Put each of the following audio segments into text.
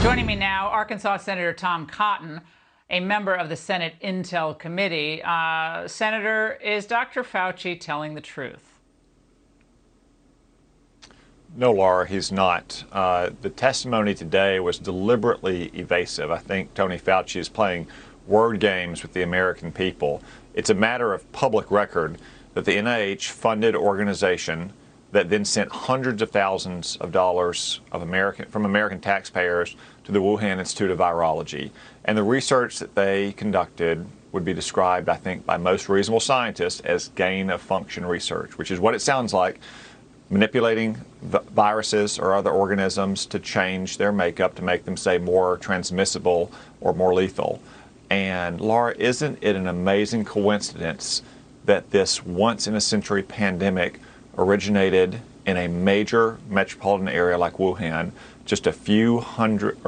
Joining me now, Arkansas Senator Tom Cotton, a member of the Senate Intel Committee. Senator, is Dr. Fauci telling the truth? No, Laura, he's not. The testimony today was deliberately evasive. I think Tony Fauci is playing word games with the American people. It's a matter of public record that the NIH funded organization that then sent hundreds of thousands of dollars from American taxpayers to the Wuhan Institute of Virology. And the research that they conducted would be described, I think, by most reasonable scientists as gain-of-function research, which is what it sounds like, manipulating viruses or other organisms to change their makeup to make them, say, more transmissible or more lethal. And Laura, isn't it an amazing coincidence that this once-in-a-century pandemic originated in a major metropolitan area like Wuhan, just a few hundred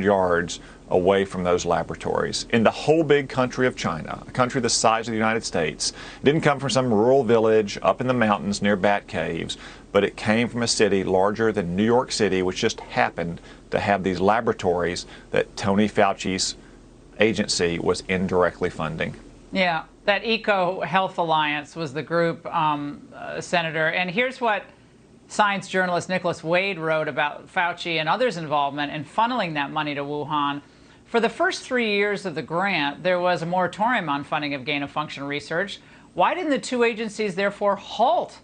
yards away from those laboratories, in the whole big country of China, a country the size of the United States? It didn't come from some rural village up in the mountains near bat caves, but it came from a city larger than New York City, which just happened to have these laboratories that Tony Fauci's agency was indirectly funding. Yeah, that Eco Health Alliance was the group, Senator. And here's what science journalist Nicholas Wade wrote about Fauci and others' involvement in funneling that money to Wuhan. For the first 3 years of the grant, there was a moratorium on funding of gain-of-function research. Why didn't the two agencies therefore halt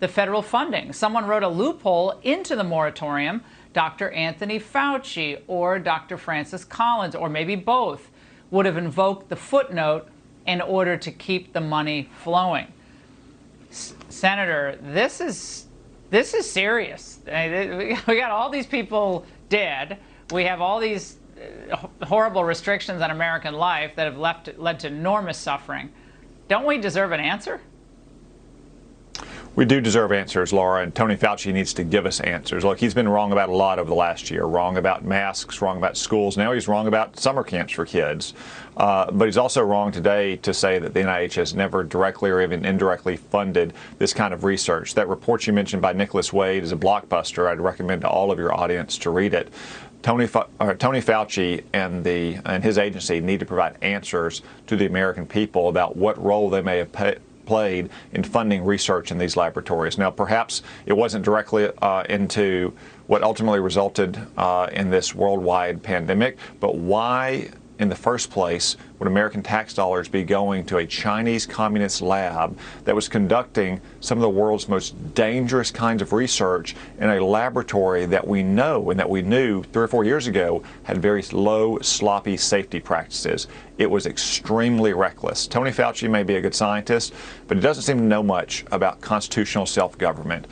the federal funding? Someone wrote a loophole into the moratorium. Dr. Anthony Fauci or Dr. Francis Collins, or maybe both, would have invoked the footnote in order to keep the money flowing. Senator, this is serious. We got all these people dead. We have all these horrible restrictions on American life that have led to enormous suffering. Don't we deserve an answer? We do deserve answers, Laura, and Tony Fauci needs to give us answers. Look, he's been wrong about a lot over the last year. Wrong about masks, wrong about schools. Now he's wrong about summer camps for kids. But he's also wrong today to say that the NIH has never directly or even indirectly funded this kind of research. That report you mentioned by Nicholas Wade is a blockbuster. I'd recommend to all of your audience to read it. Tony Fauci and his agency need to provide answers to the American people about what role they may have played in funding research in these laboratories. Now, perhaps it wasn't directly into what ultimately resulted in this worldwide pandemic, but why in the first place would American tax dollars be going to a Chinese communist lab that was conducting some of the world's most dangerous kinds of research in a laboratory that we know and that we knew 3 or 4 years ago had very low, sloppy safety practices? It was extremely reckless. Tony Fauci may be a good scientist, but he doesn't seem to know much about constitutional self-government.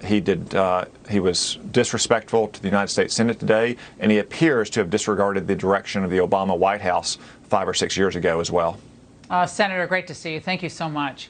He was disrespectful to the United States Senate today, and he appears to have disregarded the direction of the Obama White House 5 or 6 years ago as well. Senator, great to see you. Thank you so much.